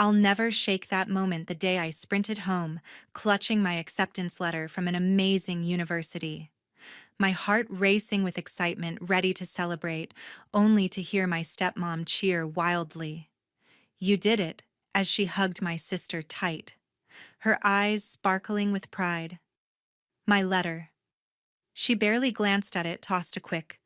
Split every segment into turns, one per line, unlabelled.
I'll never shake that moment the day I sprinted home, clutching my acceptance letter from an amazing university. My heart racing with excitement, ready to celebrate, only to hear my stepmom cheer wildly. "You did it," as she hugged my sister tight, her eyes sparkling with pride. "My letter." She barely glanced at it, tossed a quick,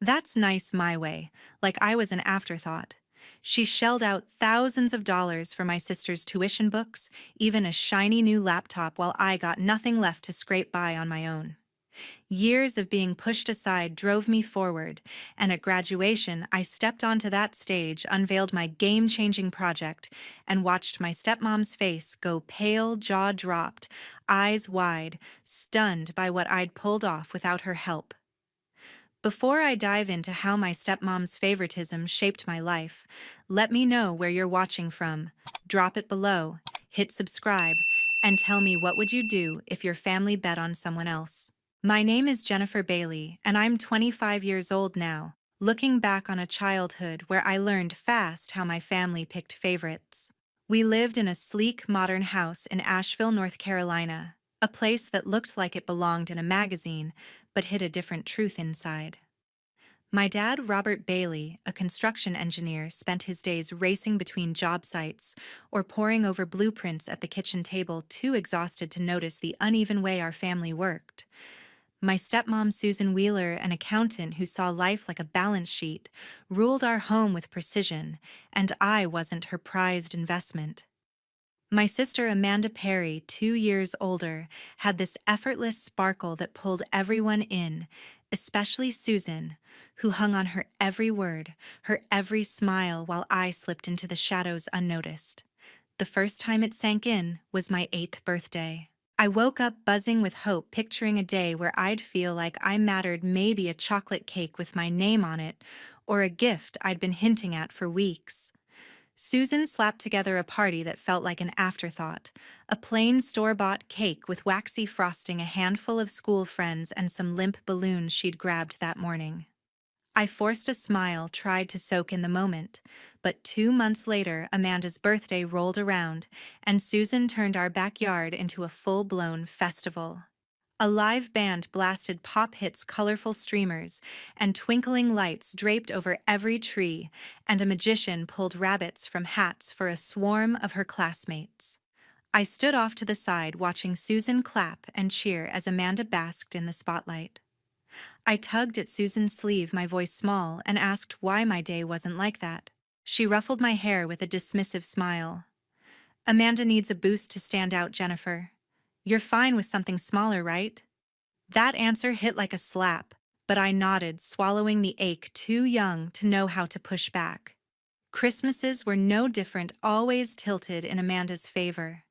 "That's nice my way," like I was an afterthought. She shelled out thousands of dollars for my sister's tuition books, even a shiny new laptop, while I got nothing left to scrape by on my own. Years of being pushed aside drove me forward, and at graduation, I stepped onto that stage, unveiled my game-changing project, and watched my stepmom's face go pale, jaw dropped, eyes wide, stunned by what I'd pulled off without her help. Before I dive into how my stepmom's favoritism shaped my life, let me know where you're watching from. Drop it below, hit subscribe, and tell me, what would you do if your family bet on someone else? My name is Jennifer Bailey, and I'm 25 years old now, looking back on a childhood where I learned fast how my family picked favorites. We lived in a sleek, modern house in Asheville, North Carolina, a place that looked like it belonged in a magazine, but hid a different truth inside. My dad, Robert Bailey, a construction engineer, spent his days racing between job sites or poring over blueprints at the kitchen table, too exhausted to notice the uneven way our family worked. My stepmom, Susan Wheeler, an accountant who saw life like a balance sheet, ruled our home with precision, and I wasn't her prized investment. My sister, Amanda Perry, 2 years older, had this effortless sparkle that pulled everyone in, especially Susan, who hung on her every word, her every smile, while I slipped into the shadows unnoticed. The first time it sank in was my 8th birthday. I woke up buzzing with hope, picturing a day where I'd feel like I mattered, maybe a chocolate cake with my name on it, or a gift I'd been hinting at for weeks. Susan slapped together a party that felt like an afterthought, a plain store-bought cake with waxy frosting, a handful of school friends, and some limp balloons she'd grabbed that morning. I forced a smile, tried to soak in the moment, but 2 months later, Amanda's birthday rolled around, and Susan turned our backyard into a full-blown festival. A live band blasted pop hits, colorful streamers, and twinkling lights draped over every tree, and a magician pulled rabbits from hats for a swarm of her classmates. I stood off to the side, watching Susan clap and cheer as Amanda basked in the spotlight. I tugged at Susan's sleeve, my voice small, and asked why my day wasn't like that. She ruffled my hair with a dismissive smile. "Amanda needs a boost to stand out, Jennifer. You're fine with something smaller, right?" That answer hit like a slap, but I nodded, swallowing the ache, too young to know how to push back. Christmases were no different, always tilted in Amanda's favor.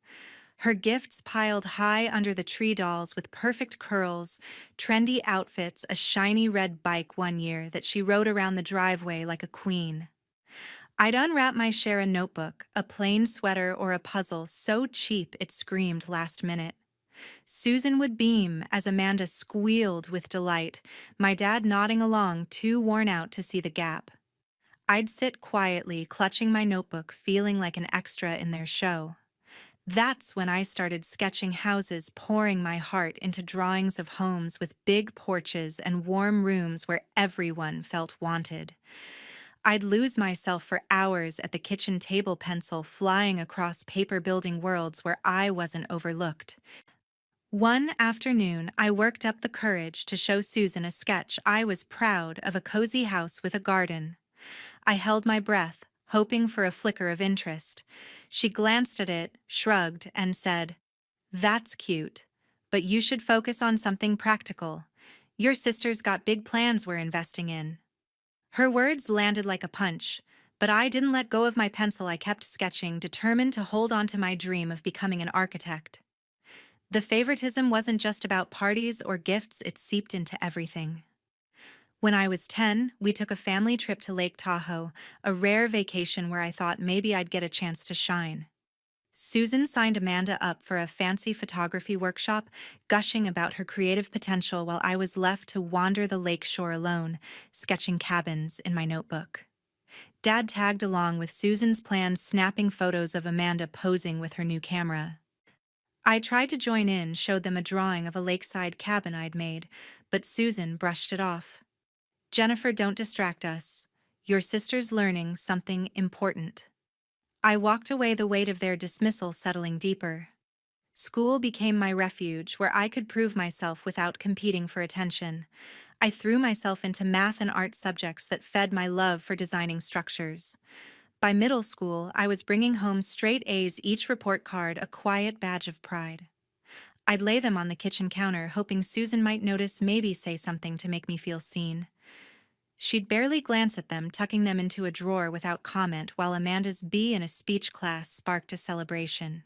Her gifts piled high under the tree, dolls with perfect curls, trendy outfits, a shiny red bike one year that she rode around the driveway like a queen. I'd unwrap my share, a notebook, a plain sweater, or a puzzle so cheap it screamed last minute. Susan would beam as Amanda squealed with delight, my dad nodding along, too worn out to see the gap. I'd sit quietly, clutching my notebook, feeling like an extra in their show. That's when I started sketching houses, pouring my heart into drawings of homes with big porches and warm rooms where everyone felt wanted. I'd lose myself for hours at the kitchen table, pencil flying across paper, building worlds where I wasn't overlooked. One afternoon, I worked up the courage to show Susan a sketch I was proud of, a cozy house with a garden. I held my breath, hoping for a flicker of interest. She glanced at it, shrugged, and said, "That's cute, but you should focus on something practical. Your sister's got big plans we're investing in." Her words landed like a punch, but I didn't let go of my pencil. I kept sketching, determined to hold on to my dream of becoming an architect. The favoritism wasn't just about parties or gifts, it seeped into everything. When I was 10, we took a family trip to Lake Tahoe, a rare vacation where I thought maybe I'd get a chance to shine. Susan signed Amanda up for a fancy photography workshop, gushing about her creative potential, while I was left to wander the lakeshore alone, sketching cabins in my notebook. Dad tagged along with Susan's plan, snapping photos of Amanda posing with her new camera. I tried to join in, showed them a drawing of a lakeside cabin I'd made, but Susan brushed it off. "Jennifer, don't distract us. Your sister's learning something important." I walked away, the weight of their dismissal settling deeper. School became my refuge, where I could prove myself without competing for attention. I threw myself into math and art subjects that fed my love for designing structures. By middle school, I was bringing home straight A's, each report card a quiet badge of pride. I'd lay them on the kitchen counter, hoping Susan might notice, maybe say something to make me feel seen. She'd barely glance at them, tucking them into a drawer without comment, while Amanda's B in a speech class sparked a celebration.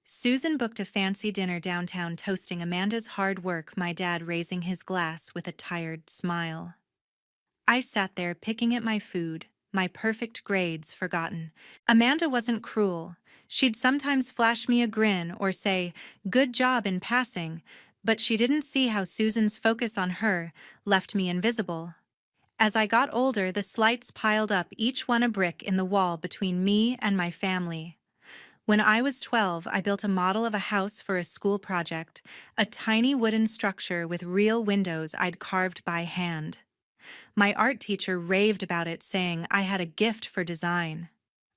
Susan booked a fancy dinner downtown, toasting Amanda's hard work, my dad raising his glass with a tired smile. I sat there picking at my food, my perfect grades forgotten. Amanda wasn't cruel. She'd sometimes flash me a grin or say, "Good job," in passing, but she didn't see how Susan's focus on her left me invisible. As I got older, the slights piled up, each one a brick in the wall between me and my family. When I was 12, I built a model of a house for a school project, a tiny wooden structure with real windows I'd carved by hand. My art teacher raved about it, saying I had a gift for design.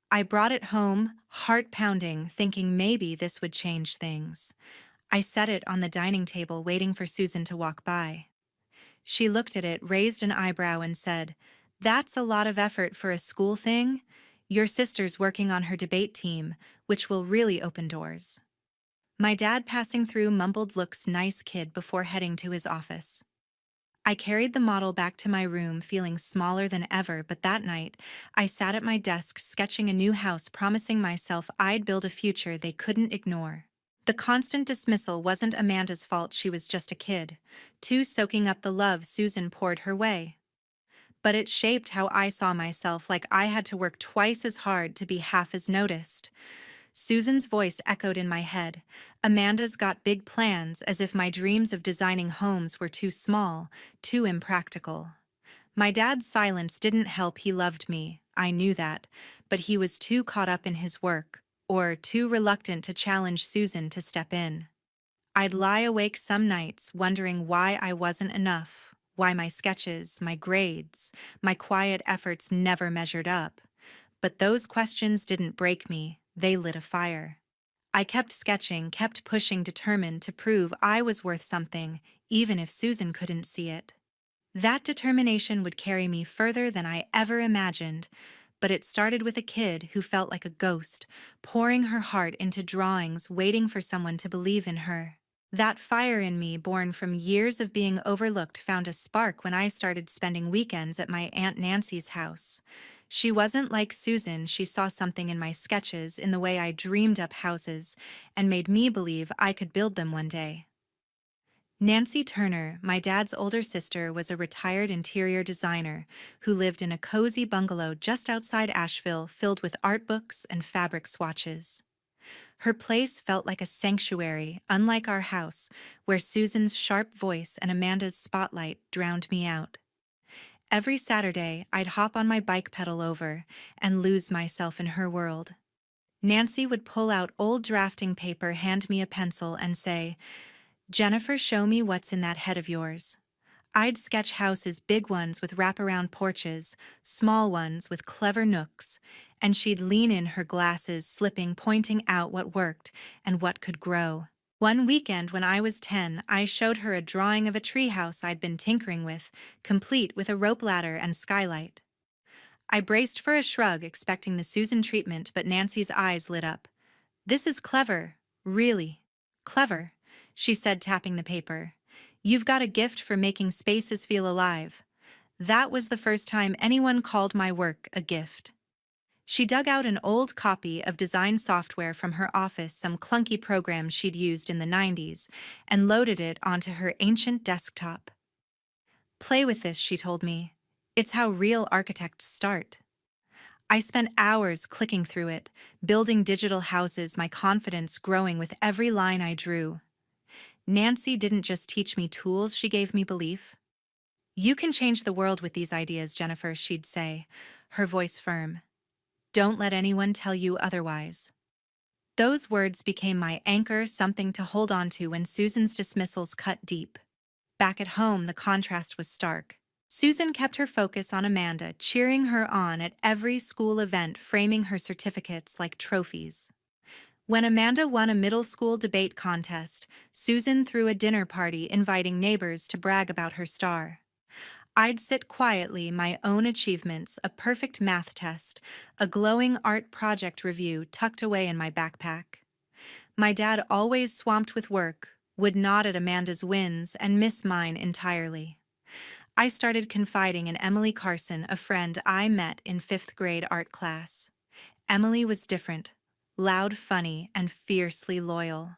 I brought it home, heart pounding, thinking maybe this would change things. I set it on the dining table, waiting for Susan to walk by. She looked at it, raised an eyebrow, and said, "That's a lot of effort for a school thing. Your sister's working on her debate team, which will really open doors." My dad, passing through, mumbled, "Looks nice, kid," before heading to his office. I carried the model back to my room, feeling smaller than ever, but that night, I sat at my desk sketching a new house, promising myself I'd build a future they couldn't ignore. The constant dismissal wasn't Amanda's fault, she was just a kid, too soaking up the love Susan poured her way. But it shaped how I saw myself, like I had to work twice as hard to be half as noticed. Susan's voice echoed in my head. "Amanda's got big plans," as if my dreams of designing homes were too small, too impractical. My dad's silence didn't help. He loved me, I knew that, but he was too caught up in his work, or too reluctant to challenge Susan to step in. I'd lie awake some nights wondering why I wasn't enough, why my sketches, my grades, my quiet efforts never measured up. But those questions didn't break me, they lit a fire. I kept sketching, kept pushing, determined to prove I was worth something, even if Susan couldn't see it. That determination would carry me further than I ever imagined, but it started with a kid who felt like a ghost, pouring her heart into drawings, waiting for someone to believe in her. That fire in me, born from years of being overlooked, found a spark when I started spending weekends at my Aunt Nancy's house. She wasn't like Susan. She saw something in my sketches, in the way I dreamed up houses, and made me believe I could build them one day. Nancy Turner, my dad's older sister, was a retired interior designer who lived in a cozy bungalow just outside Asheville, filled with art books and fabric swatches. Her place felt like a sanctuary, unlike our house, where Susan's sharp voice and Amanda's spotlight drowned me out. Every Saturday, I'd hop on my bike, pedal over, and lose myself in her world. Nancy would pull out old drafting paper, hand me a pencil, and say, "Jennifer, show me what's in that head of yours." I'd sketch houses, big ones with wraparound porches, small ones with clever nooks, and she'd lean in, her glasses slipping, pointing out what worked and what could grow. One weekend when I was 10, I showed her a drawing of a treehouse I'd been tinkering with, complete with a rope ladder and skylight. I braced for a shrug, expecting the Susan treatment, but Nancy's eyes lit up. "This is clever, really clever," she said, tapping the paper. "You've got a gift for making spaces feel alive." That was the first time anyone called my work a gift. She dug out an old copy of design software from her office, some clunky program she'd used in the 90s, and loaded it onto her ancient desktop. "Play with this," she told me. "It's how real architects start." I spent hours clicking through it, building digital houses, my confidence growing with every line I drew. Nancy didn't just teach me tools, she gave me belief. "You can change the world with these ideas, Jennifer," she'd say. her voice firm. Don't let anyone tell you otherwise. Those words became my anchor, something to hold on to when Susan's dismissals cut deep. Back at home, the contrast was stark. Susan kept her focus on Amanda, cheering her on at every school event, framing her certificates like trophies. When Amanda won a middle school debate contest, Susan threw a dinner party inviting neighbors to brag about her star. I'd sit quietly, my own achievements, a perfect math test, a glowing art project review tucked away in my backpack. My dad, always swamped with work, would nod at Amanda's wins and miss mine entirely. I started confiding in Emily Carson, a friend I met in fifth grade art class. Emily was different, loud, funny, and fiercely loyal.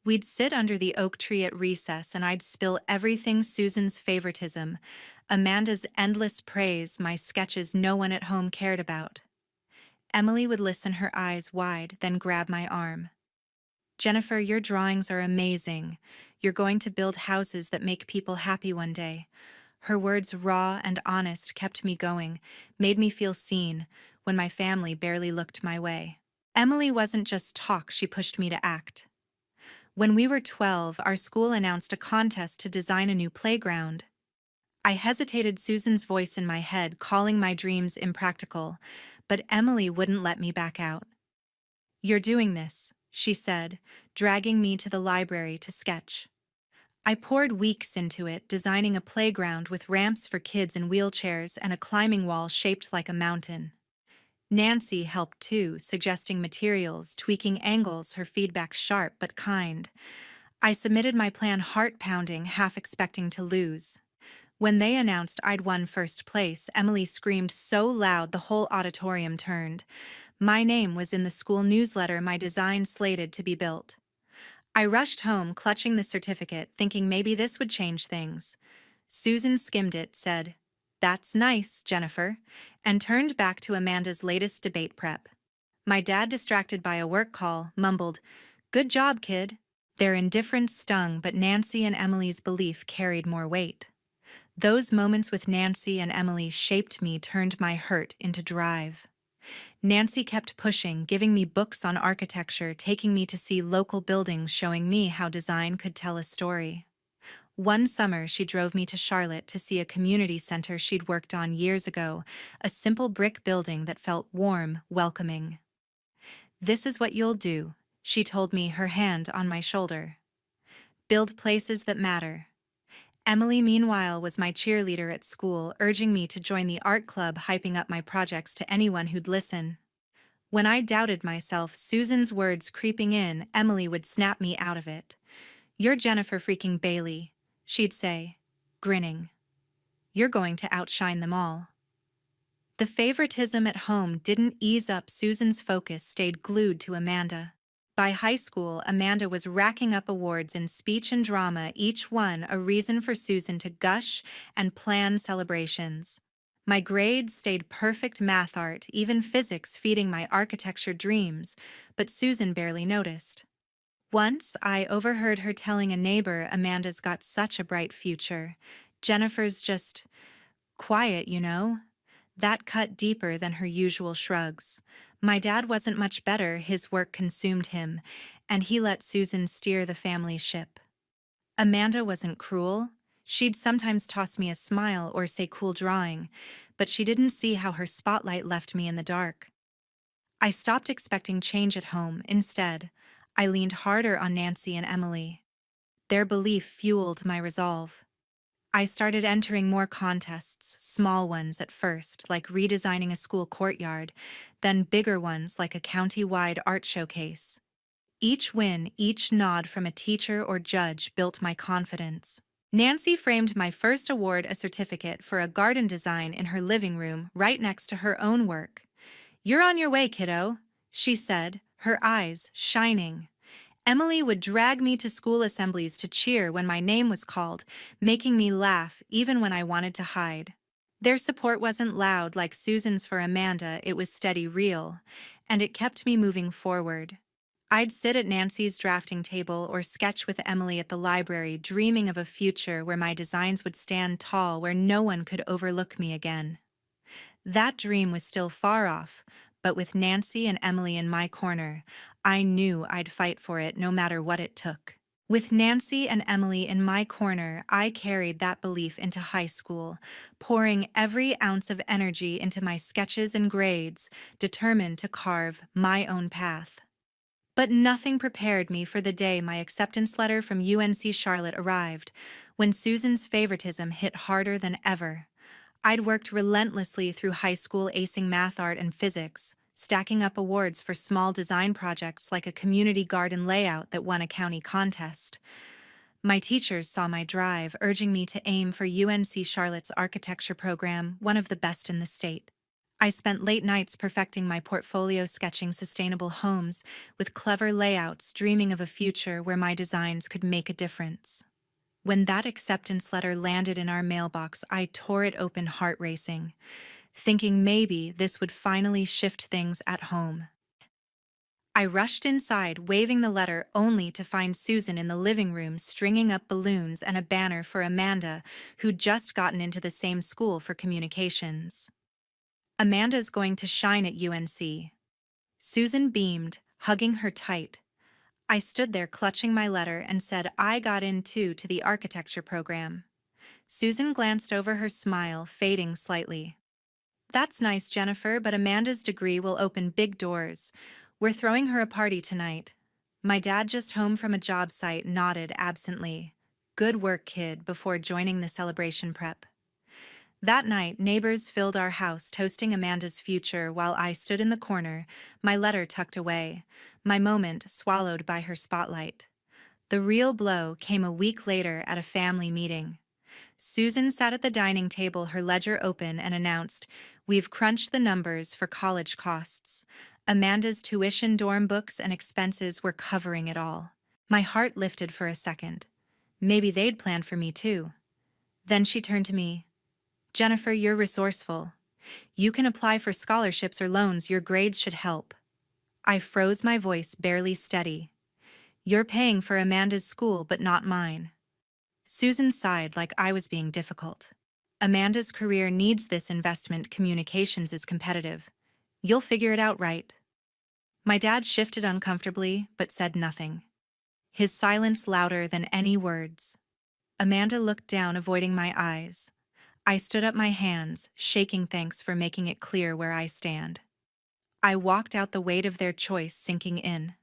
We'd sit under the oak tree at recess and I'd spill everything: Susan's favoritism, Amanda's endless praise, my sketches no one at home cared about. Emily would listen, her eyes wide, then grab my arm. Jennifer, your drawings are amazing. You're going to build houses that make people happy one day. Her words, raw and honest, kept me going, made me feel seen when my family barely looked my way. Emily wasn't just talk, she pushed me to act. When we were 12, our school announced a contest to design a new playground. I hesitated, Susan's voice in my head calling my dreams impractical, but Emily wouldn't let me back out. You're doing this, she said, dragging me to the library to sketch. I poured weeks into it, designing a playground with ramps for kids in wheelchairs and a climbing wall shaped like a mountain. Nancy helped too, suggesting materials, tweaking angles, her feedback sharp but kind. I submitted my plan, heart-pounding, half expecting to lose. When they announced I'd won first place, Emily screamed so loud the whole auditorium turned. My name was in the school newsletter, my design slated to be built. I rushed home, clutching the certificate, thinking maybe this would change things. Susan skimmed it, said, "That's nice, Jennifer," and turned back to Amanda's latest debate prep. My dad, distracted by a work call, mumbled, "Good job, kid." Their indifference stung, but Nancy and Emily's belief carried more weight. Those moments with Nancy and Emily shaped me, turned my hurt into drive. Nancy kept pushing, giving me books on architecture, taking me to see local buildings, showing me how design could tell a story. One summer, she drove me to Charlotte to see a community center she'd worked on years ago, a simple brick building that felt warm, welcoming. "This is what you'll do," she told me, her hand on my shoulder. "Build places that matter." Emily, meanwhile, was my cheerleader at school, urging me to join the art club, hyping up my projects to anyone who'd listen. When I doubted myself, Susan's words creeping in, Emily would snap me out of it. "You're Jennifer freaking Bailey," she'd say, grinning. "You're going to outshine them all." The favoritism at home didn't ease up. Susan's focus stayed glued to Amanda. By high school, Amanda was racking up awards in speech and drama, each one a reason for Susan to gush and plan celebrations. My grades stayed perfect, math, art, even physics feeding my architecture dreams, but Susan barely noticed. Once, I overheard her telling a neighbor, "Amanda's got such a bright future. Jennifer's just quiet, you know." That cut deeper than her usual shrugs. My dad wasn't much better, his work consumed him, and he let Susan steer the family ship. Amanda wasn't cruel. She'd sometimes toss me a smile or say cool drawing, but she didn't see how her spotlight left me in the dark. I stopped expecting change at home. Instead, I leaned harder on Nancy and Emily. Their belief fueled my resolve. I started entering more contests, small ones at first, like redesigning a school courtyard, then bigger ones like a county-wide art showcase. Each win, each nod from a teacher or judge built my confidence. Nancy framed my first award, a certificate for a garden design, in her living room, right next to her own work. "You're on your way, kiddo," she said, her eyes shining. Emily would drag me to school assemblies to cheer when my name was called, making me laugh even when I wanted to hide. Their support wasn't loud like Susan's for Amanda, it was steady, real, and it kept me moving forward. I'd sit at Nancy's drafting table or sketch with Emily at the library, dreaming of a future where my designs would stand tall, where no one could overlook me again. That dream was still far off, but with Nancy and Emily in my corner, I knew I'd fight for it no matter what it took. With Nancy and Emily in my corner, I carried that belief into high school, pouring every ounce of energy into my sketches and grades, determined to carve my own path. But nothing prepared me for the day my acceptance letter from UNC Charlotte arrived, when Susan's favoritism hit harder than ever. I'd worked relentlessly through high school acing math, art, and physics, stacking up awards for small design projects like a community garden layout that won a county contest. My teachers saw my drive, urging me to aim for UNC Charlotte's architecture program, one of the best in the state. I spent late nights perfecting my portfolio, sketching sustainable homes with clever layouts, dreaming of a future where my designs could make a difference. When that acceptance letter landed in our mailbox, I tore it open, heart racing, thinking maybe this would finally shift things at home. I rushed inside, waving the letter, only to find Susan in the living room stringing up balloons and a banner for Amanda, who'd just gotten into the same school for communications. "Amanda's going to shine at UNC." Susan beamed, hugging her tight. I stood there clutching my letter and said I got in too to the architecture program. Susan glanced over, her smile fading slightly. "That's nice, Jennifer, but Amanda's degree will open big doors. We're throwing her a party tonight." My dad, just home from a job site, nodded absently. "Good work, kid," before joining the celebration prep. That night, neighbors filled our house toasting Amanda's future while I stood in the corner, my letter tucked away, my moment swallowed by her spotlight. The real blow came a week later at a family meeting. Susan sat at the dining table, her ledger open, and announced, "We've crunched the numbers for college costs. Amanda's tuition, dorm books, and expenses were covering it all." My heart lifted for a second. Maybe they'd planned for me too. Then she turned to me. "Jennifer, you're resourceful. You can apply for scholarships or loans. Your grades should help." I froze, my voice barely steady. "You're paying for Amanda's school, but not mine." Susan sighed like I was being difficult. "Amanda's career needs this investment. Communications is competitive. You'll figure it out, right?" My dad shifted uncomfortably, but said nothing. His silence louder than any words. Amanda looked down, avoiding my eyes. I stood up, my hands shaking. "Thanks for making it clear where I stand." I walked out, the weight of their choice sinking in.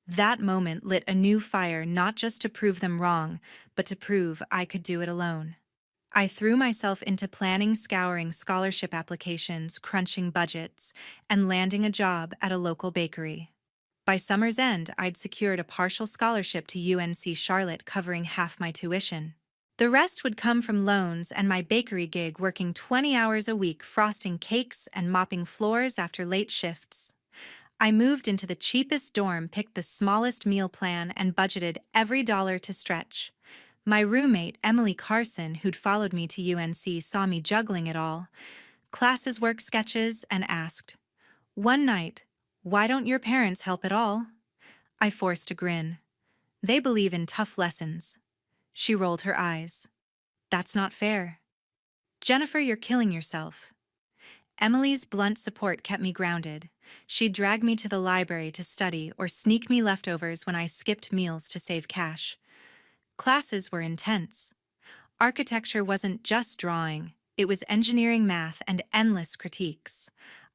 That moment lit a new fire, not just to prove them wrong, but to prove I could do it alone. I threw myself into planning, scouring scholarship applications, crunching budgets, and landing a job at a local bakery. By summer's end, I'd secured a partial scholarship to UNC Charlotte, covering half my tuition. The rest would come from loans and my bakery gig, working 20 hours a week, frosting cakes and mopping floors after late shifts. I moved into the cheapest dorm, picked the smallest meal plan, and budgeted every dollar to stretch. My roommate, Emily Carson, who'd followed me to UNC, saw me juggling it all, classes, work, sketches, and asked, one night, "Why don't your parents help at all?" I forced a grin. "They believe in tough lessons." She rolled her eyes. "That's not fair." "Jennifer, you're killing yourself." Emily's blunt support kept me grounded. She'd drag me to the library to study or sneak me leftovers when I skipped meals to save cash. Classes were intense. Architecture wasn't just drawing, it was engineering, math, and endless critiques.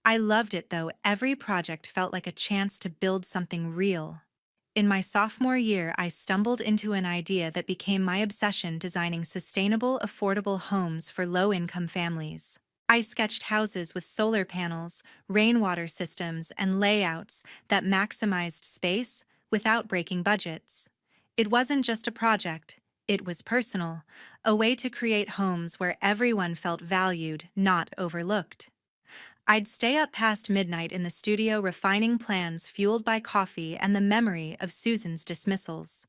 I loved it though. Every project felt like a chance to build something real. In my sophomore year, I stumbled into an idea that became my obsession: designing sustainable, affordable homes for low-income families. I sketched houses with solar panels, rainwater systems, and layouts that maximized space without breaking budgets. It wasn't just a project, it was personal, a way to create homes where everyone felt valued, not overlooked. I'd stay up past midnight in the studio, refining plans, fueled by coffee and the memory of Susan's dismissals.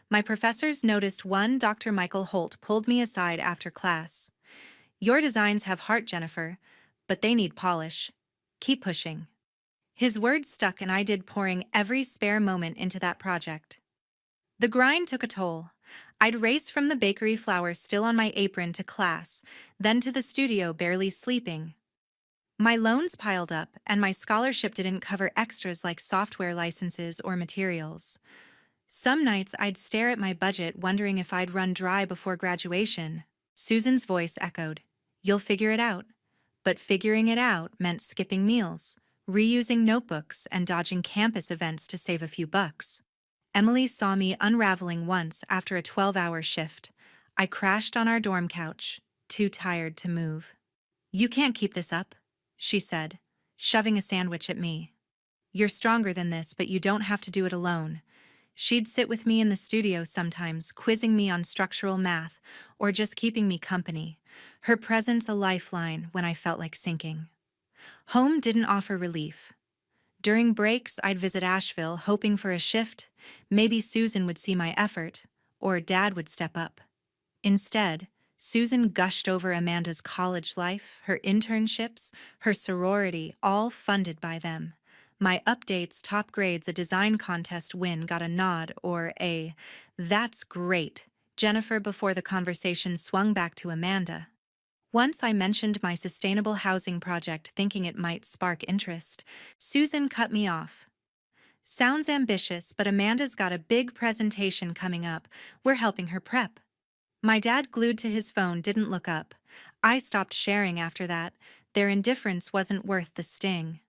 My professors noticed one. Dr. Michael Holt pulled me aside after class. "Your designs have heart, Jennifer, but they need polish. Keep pushing." His words stuck, and I did, pouring every spare moment into that project. The grind took a toll. I'd race from the bakery, flour still on my apron, to class, then to the studio, barely sleeping. My loans piled up, and my scholarship didn't cover extras like software licenses or materials. Some nights I'd stare at my budget wondering if I'd run dry before graduation. Susan's voice echoed, "You'll figure it out." But figuring it out meant skipping meals, reusing notebooks, and dodging campus events to save a few bucks. Emily saw me unraveling once after a 12-hour shift. I crashed on our dorm couch, too tired to move. "You can't keep this up," she said, shoving a sandwich at me. "You're stronger than this, but you don't have to do it alone." She'd sit with me in the studio sometimes, quizzing me on structural math, or just keeping me company, her presence a lifeline when I felt like sinking. Home didn't offer relief. During breaks, I'd visit Asheville, hoping for a shift. Maybe Susan would see my effort, or Dad would step up. Instead, Susan gushed over Amanda's college life, her internships, her sorority, all funded by them. My updates, top grades, a design contest win got a nod or a, "That's great," Jennifer before the conversation swung back to Amanda. Once I mentioned my sustainable housing project thinking it might spark interest. Susan cut me off. "Sounds ambitious, but Amanda's got a big presentation coming up. We're helping her prep." My dad, glued to his phone, didn't look up. I stopped sharing after that. Their indifference wasn't worth the sting.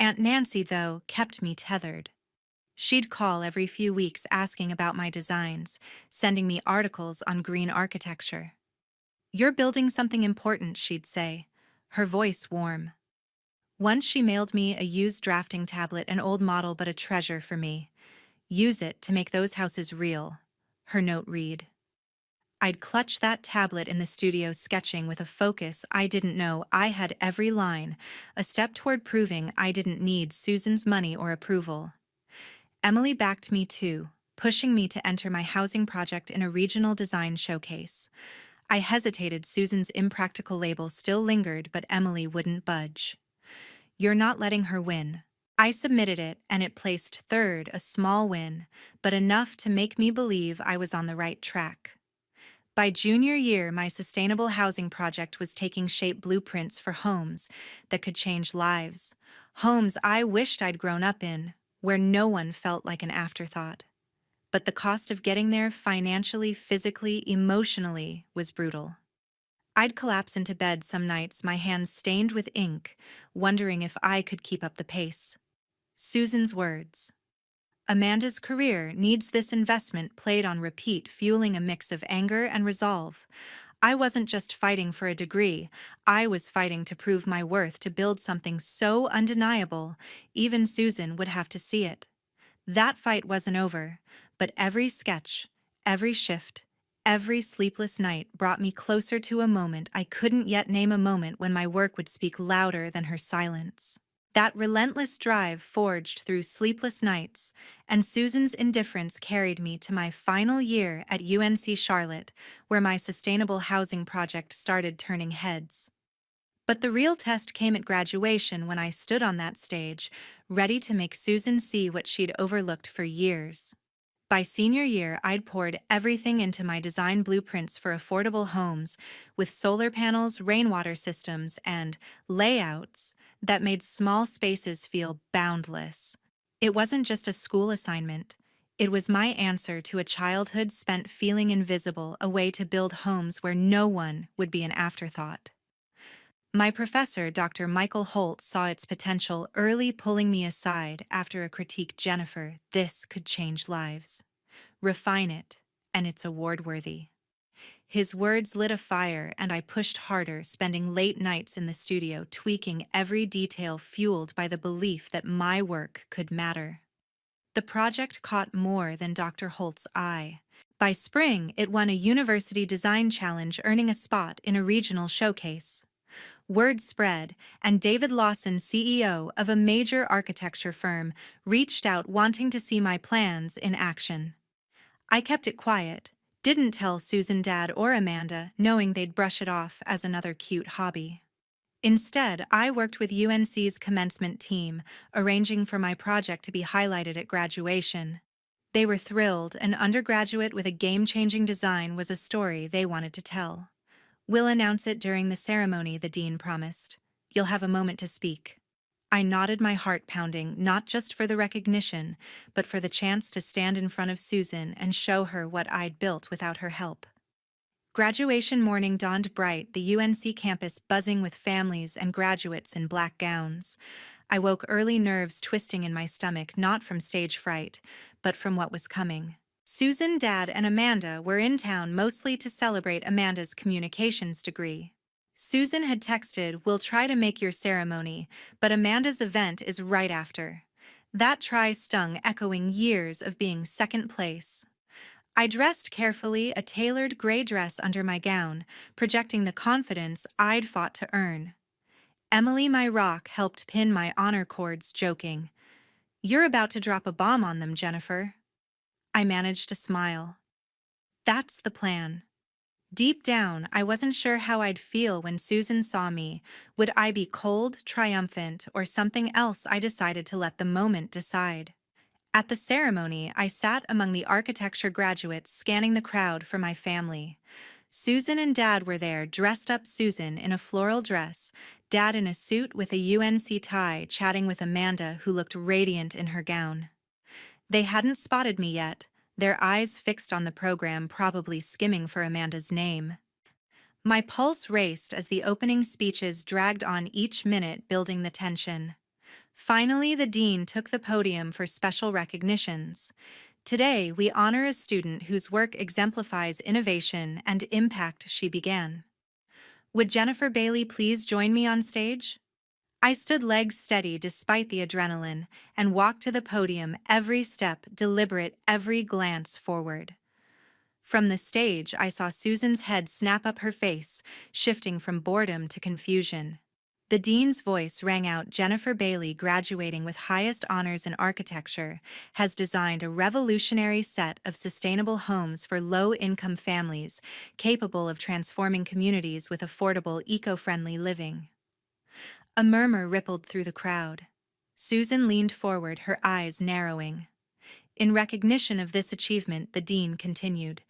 Aunt Nancy, though, kept me tethered. She'd call every few weeks asking about my designs, sending me articles on green architecture. "You're building something important," she'd say, her voice warm. Once she mailed me a used drafting tablet, an old model but a treasure for me. "Use it to make those houses real," her note read. I'd clutch that tablet in the studio, sketching with a focus I didn't know. I had every line, a step toward proving I didn't need Susan's money or approval. Emily backed me too, pushing me to enter my housing project in a regional design showcase. I hesitated. Susan's impractical label still lingered, but Emily wouldn't budge. "You're not letting her win." I submitted it, and it placed third, a small win, but enough to make me believe I was on the right track. By junior year, my sustainable housing project was taking shape, blueprints for homes that could change lives. Homes I wished I'd grown up in, where no one felt like an afterthought. But the cost of getting there, financially, physically, emotionally, was brutal. I'd collapse into bed some nights, my hands stained with ink, wondering if I could keep up the pace. Susan's words, "Amanda's career needs this investment," played on repeat, fueling a mix of anger and resolve. I wasn't just fighting for a degree, I was fighting to prove my worth, to build something so undeniable, even Susan would have to see it. That fight wasn't over, but every sketch, every shift, every sleepless night brought me closer to a moment I couldn't yet name, a moment when my work would speak louder than her silence. That relentless drive forged through sleepless nights, and Susan's indifference carried me to my final year at UNC Charlotte, where my sustainable housing project started turning heads. But the real test came at graduation, when I stood on that stage, ready to make Susan see what she'd overlooked for years. By senior year, I'd poured everything into my design blueprints for affordable homes, with solar panels, rainwater systems, and layouts that made small spaces feel boundless. It wasn't just a school assignment. It was my answer to a childhood spent feeling invisible, a way to build homes where no one would be an afterthought. My professor, Dr. Michael Holt, saw its potential early, pulling me aside after a critique. "Jennifer, this could change lives. Refine it, and it's award-worthy." His words lit a fire, and I pushed harder, spending late nights in the studio, tweaking every detail, fueled by the belief that my work could matter. The project caught more than Dr. Holt's eye. By spring, it won a university design challenge, earning a spot in a regional showcase. Word spread, and David Lawson, CEO of a major architecture firm, reached out wanting to see my plans in action. I kept it quiet, didn't tell Susan, Dad, or Amanda, knowing they'd brush it off as another cute hobby. Instead, I worked with UNC's commencement team, arranging for my project to be highlighted at graduation. They were thrilled. An undergraduate with a game-changing design was a story they wanted to tell. "We'll announce it during the ceremony," the dean promised. You'll have a moment to speak." I nodded, my heart pounding, not just for the recognition, but for the chance to stand in front of Susan and show her what I'd built without her help. Graduation morning dawned bright, the UNC campus buzzing with families and graduates in black gowns. I woke early, nerves twisting in my stomach, not from stage fright, but from what was coming. Susan, Dad, and Amanda were in town mostly to celebrate Amanda's communications degree. Susan had texted, "We'll try to make your ceremony, but Amanda's event is right after." That try stung, echoing years of being second place. I dressed carefully, a tailored gray dress under my gown, projecting the confidence I'd fought to earn. Emily, my rock, helped pin my honor cords, joking, "You're about to drop a bomb on them, Jennifer." I managed a smile. That's the plan. Deep down, I wasn't sure how I'd feel when Susan saw me. Would I be cold, triumphant, or something else? I decided to let the moment decide. At the ceremony, I sat among the architecture graduates, scanning the crowd for my family. Susan and Dad were there, dressed up, Susan in a floral dress, Dad in a suit with a UNC tie, chatting with Amanda, who looked radiant in her gown. They hadn't spotted me yet, their eyes fixed on the program, probably skimming for Amanda's name. My pulse raced as the opening speeches dragged on, each minute building the tension. Finally, the dean took the podium for special recognitions. "Today, we honor a student whose work exemplifies innovation and impact," she began. "Would Jennifer Bailey please join me on stage?" I stood legs steady despite the adrenaline and walked to the podium, every step deliberate, every glance forward. From the stage, I saw Susan's head snap up, her face shifting from boredom to confusion. The dean's voice rang out, "Jennifer Bailey, graduating with highest honors in architecture, has designed a revolutionary set of sustainable homes for low-income families, capable of transforming communities with affordable, eco-friendly living." A murmur rippled through the crowd. Susan leaned forward, her eyes narrowing. In recognition of this achievement, the dean continued,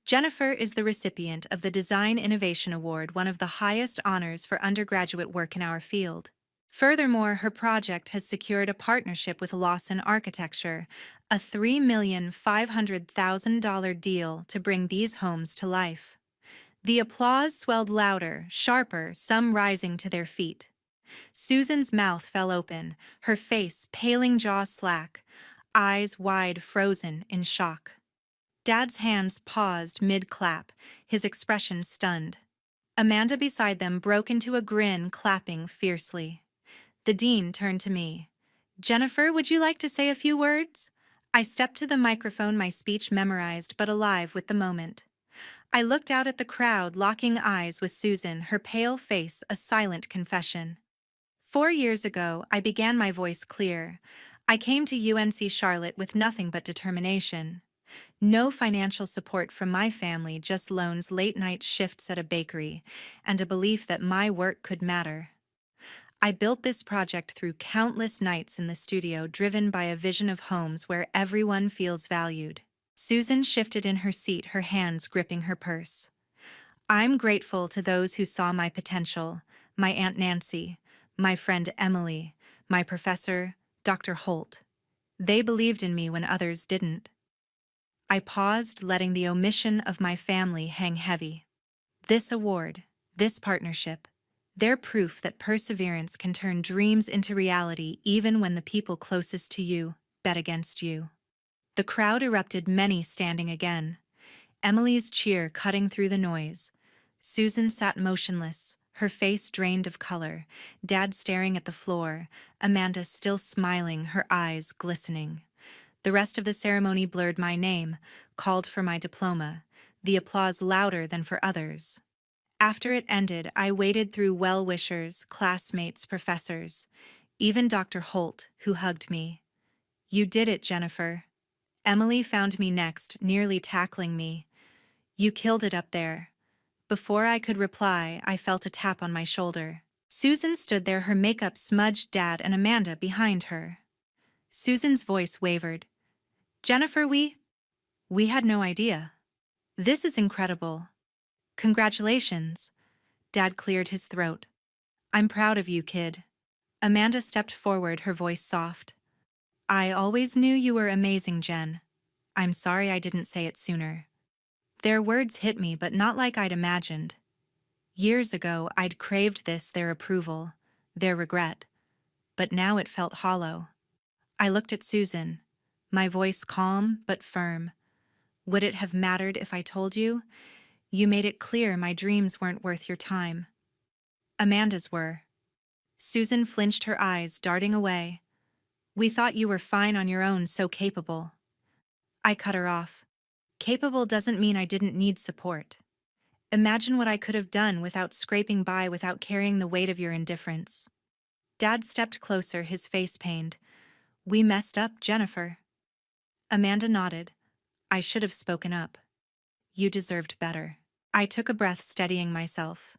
"Jennifer is the recipient of the Design Innovation Award, one of the highest honors for undergraduate work in our field. Furthermore, her project has secured a partnership with Lawson Architecture, a $3,500,000 deal to bring these homes to life." The applause swelled louder, sharper, some rising to their feet. Susan's mouth fell open, her face paling, jaw slack, eyes wide, frozen in shock. Dad's hands paused mid-clap, his expression stunned. Amanda beside them broke into a grin, clapping fiercely. The dean turned to me. "Jennifer, would you like to say a few words?" I stepped to the microphone, my speech memorized but alive with the moment. I looked out at the crowd, locking eyes with Susan, her pale face a silent confession. 4 years ago, I began, my voice clear. I came to UNC Charlotte with nothing but determination. No financial support from my family, just loans, late-night shifts at a bakery, and a belief that my work could matter. I built this project through countless nights in the studio, driven by a vision of homes where everyone feels valued. Susan shifted in her seat, her hands gripping her purse. "I'm grateful to those who saw my potential, my Aunt Nancy, my friend Emily, my professor, Dr. Holt. They believed in me when others didn't." I paused, letting the omission of my family hang heavy. This award, this partnership, they're proof that perseverance can turn dreams into reality even when the people closest to you bet against you. The crowd erupted, many standing again. Emily's cheer cutting through the noise. Susan sat motionless, her face drained of color, Dad staring at the floor, Amanda still smiling, her eyes glistening. The rest of the ceremony blurred my name, called for my diploma, the applause louder than for others. After it ended, I waded through well-wishers, classmates, professors, even Dr. Holt, who hugged me. "You did it, Jennifer." Emily found me next, nearly tackling me. "You killed it up there." Before I could reply, I felt a tap on my shoulder. Susan stood there, her makeup smudged, Dad and Amanda behind her. Susan's voice wavered. "Jennifer, we had no idea. This is incredible. Congratulations." Dad cleared his throat. I'm proud of you, kid. Amanda stepped forward, her voice soft. I always knew you were amazing, Jen. I'm sorry I didn't say it sooner. Their words hit me, but not like I'd imagined. Years ago, I'd craved their approval, their regret. But now it felt hollow. I looked at Susan, my voice calm but firm. Would it have mattered if I told you? You made it clear my dreams weren't worth your time. Amanda's were. Susan flinched, her eyes darting away. We thought you were fine on your own, so capable. I cut her off. Capable doesn't mean I didn't need support. Imagine what I could have done without scraping by, without carrying the weight of your indifference. Dad stepped closer, his face pained. We messed up, Jennifer. Amanda nodded. I should have spoken up. You deserved better. I took a breath, steadying myself.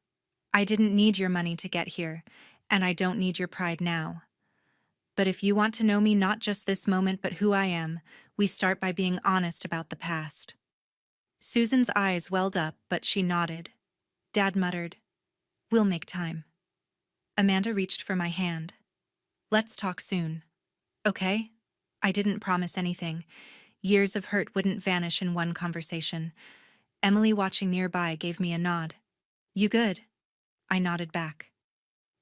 I didn't need your money to get here, and I don't need your pride now. But if you want to know me, not just this moment but who I am, we start by being honest about the past. Susan's eyes welled up, but she nodded. Dad muttered, We'll make time. Amanda reached for my hand. Let's talk soon. Okay? I didn't promise anything. Years of hurt wouldn't vanish in one conversation. Emily, watching nearby, gave me a nod. You good? I nodded back.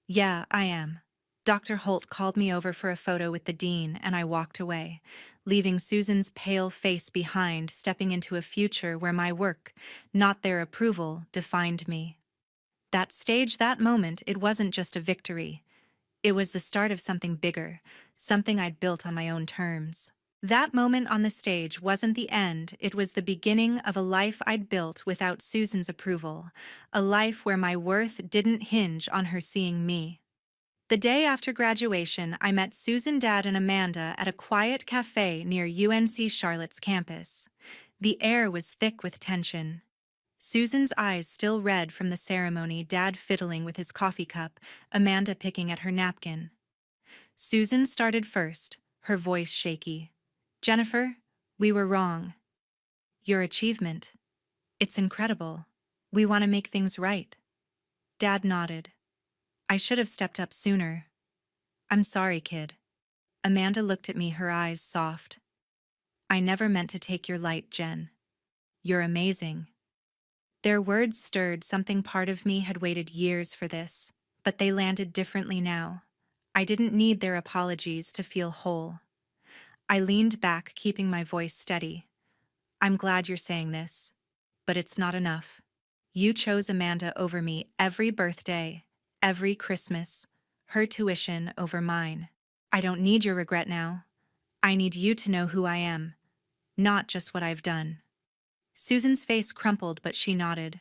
Yeah, I am. Dr. Holt called me over for a photo with the dean, and I walked away, leaving Susan's pale face behind, stepping into a future where my work, not their approval, defined me. That stage, that moment, it wasn't just a victory. It was the start of something bigger, something I'd built on my own terms. That moment on the stage wasn't the end, it was the beginning of a life I'd built without Susan's approval, a life where my worth didn't hinge on her seeing me. The day after graduation, I met Susan, Dad, and Amanda at a quiet cafe near UNC Charlotte's campus. The air was thick with tension. Susan's eyes still red from the ceremony, Dad fiddling with his coffee cup, Amanda picking at her napkin. Susan started first, her voice shaky. Jennifer, we were wrong. Your achievement. It's incredible. We want to make things right. Dad nodded. I should have stepped up sooner. I'm sorry, kid. Amanda looked at me, her eyes soft. I never meant to take your light, Jen. You're amazing. Their words stirred something. Part of me had waited years for this, but they landed differently now. I didn't need their apologies to feel whole. I leaned back, keeping my voice steady. I'm glad you're saying this, but it's not enough. You chose Amanda over me every birthday, every Christmas, her tuition over mine. I don't need your regret now. I need you to know who I am, not just what I've done. Susan's face crumpled, but she nodded.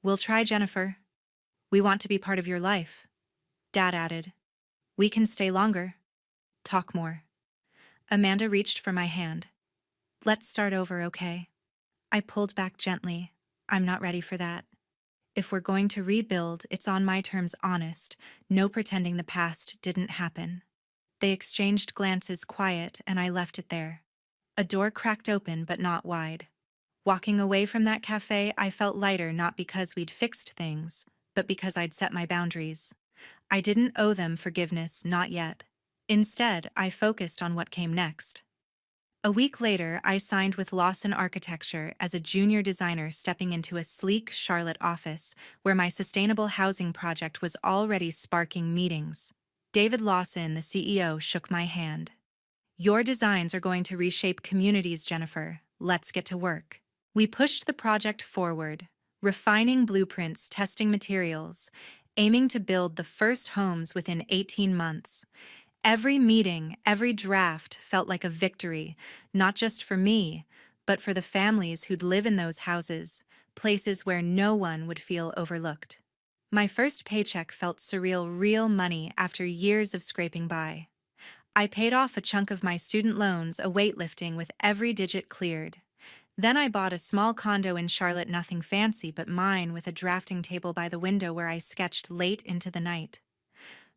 We'll try, Jennifer. We want to be part of your life. Dad added. We can stay longer. Talk more. Amanda reached for my hand. Let's start over, okay? I pulled back gently. I'm not ready for that. If we're going to rebuild, it's on my terms, honest, no pretending the past didn't happen. They exchanged glances, quiet, and I left it there. A door cracked open, but not wide. Walking away from that cafe, I felt lighter, not because we'd fixed things, but because I'd set my boundaries. I didn't owe them forgiveness, not yet. Instead, I focused on what came next. A week later, I signed with Lawson Architecture as a junior designer, stepping into a sleek Charlotte office where my sustainable housing project was already sparking meetings. David Lawson, the CEO, shook my hand. Your designs are going to reshape communities, Jennifer. Let's get to work. We pushed the project forward, refining blueprints, testing materials, aiming to build the first homes within 18 months. Every meeting, every draft felt like a victory, not just for me, but for the families who'd live in those houses, places where no one would feel overlooked. My first paycheck felt surreal, real money after years of scraping by. I paid off a chunk of my student loans, a weightlifting with every digit cleared. Then I bought a small condo in Charlotte, nothing fancy but mine, with a drafting table by the window where I sketched late into the night.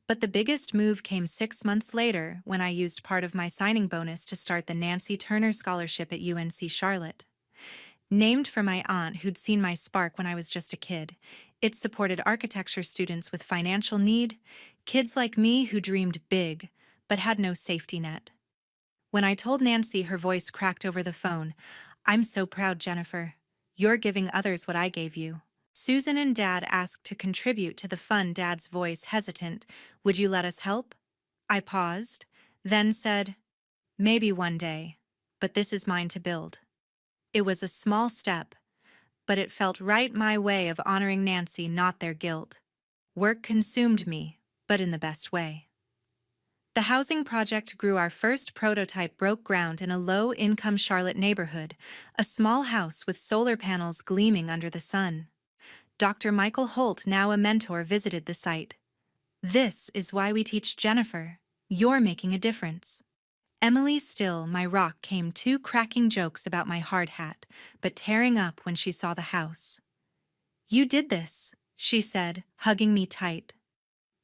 But the biggest move came 6 months later, when I used part of my signing bonus to start the Nancy Turner Scholarship at UNC Charlotte. Named for my aunt, who'd seen my spark when I was just a kid, It supported architecture students with financial need, kids like me who dreamed big but had no safety net. When I told Nancy, her voice cracked over the phone, "I'm so proud, Jennifer. You're giving others what I gave you." Susan and Dad asked to contribute to the fund. Dad's voice hesitant, "Would you let us help?" I paused, then said, "Maybe one day, but this is mine to build." It was a small step, but it felt right, my way of honoring Nancy, not their guilt. Work consumed me, but in the best way. The housing project grew. Our first prototype broke ground in a low-income Charlotte neighborhood, a small house with solar panels gleaming under the sun. Dr. Michael Holt, now a mentor, visited the site. "This is why we teach, Jennifer. You're making a difference." Emily, still my rock, came to cracking jokes about my hard hat, but tearing up when she saw the house. "You did this," she said, hugging me tight.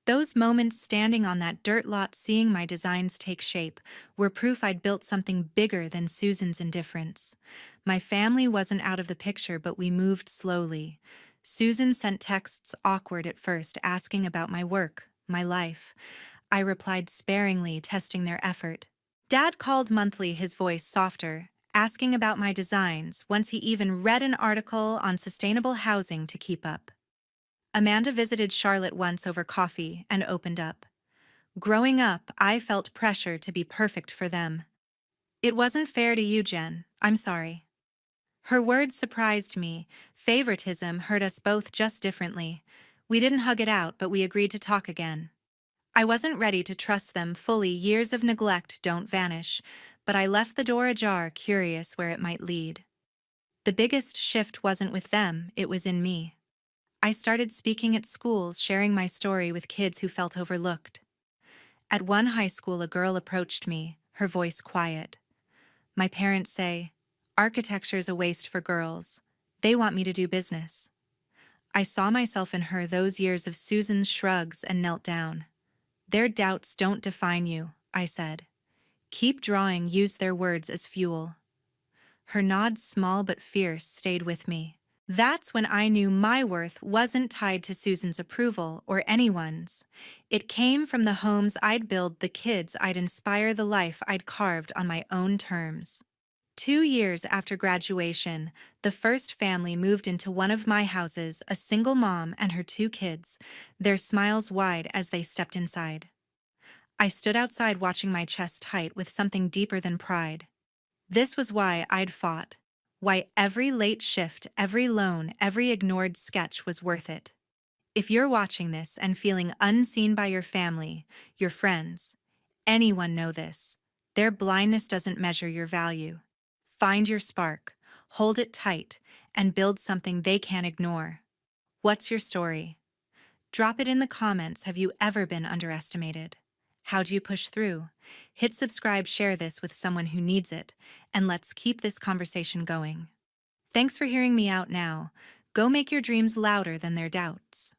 Those moments standing on that dirt lot, seeing my designs take shape, were proof I'd built something bigger than Susan's indifference. My family wasn't out of the picture, but we moved slowly. Susan sent texts, awkward at first, asking about my work, my life. I replied sparingly, testing their effort. Dad called monthly, his voice softer, asking about my designs, once he even read an article on sustainable housing to keep up. Amanda visited Charlotte once over coffee and opened up. "Growing up, I felt pressure to be perfect for them. It wasn't fair to you, Jen. I'm sorry." Her words surprised me. Favoritism hurt us both just differently. We didn't hug it out, but we agreed to talk again. I wasn't ready to trust them fully. Years of neglect don't vanish, but I left the door ajar, curious where it might lead. The biggest shift wasn't with them, it was in me. I started speaking at schools, sharing my story with kids who felt overlooked. At one high school, a girl approached me, her voice quiet. "My parents say, architecture's a waste for girls. They want me to do business." I saw myself in her, those years of Susan's shrugs, and knelt down. "Their doubts don't define you," I said. "Keep drawing, use their words as fuel." Her nod, small but fierce, stayed with me. That's when I knew my worth wasn't tied to Susan's approval or anyone's. It came from the homes I'd build, the kids I'd inspire, the life I'd carved on my own terms. 2 years after graduation, the first family moved into one of my houses, a single mom and her 2 kids, their smiles wide as they stepped inside. I stood outside, watching, my chest tight with something deeper than pride. This was why I'd fought. Why every late shift, every loan, every ignored sketch was worth it. If you're watching this and feeling unseen by your family, your friends, anyone, know this: their blindness doesn't measure your value. Find your spark, hold it tight, and build something they can't ignore. What's your story? Drop it in the comments. Have you ever been underestimated? How do you push through? Hit subscribe, share this with someone who needs it, and let's keep this conversation going. Thanks for hearing me out now. Go make your dreams louder than their doubts.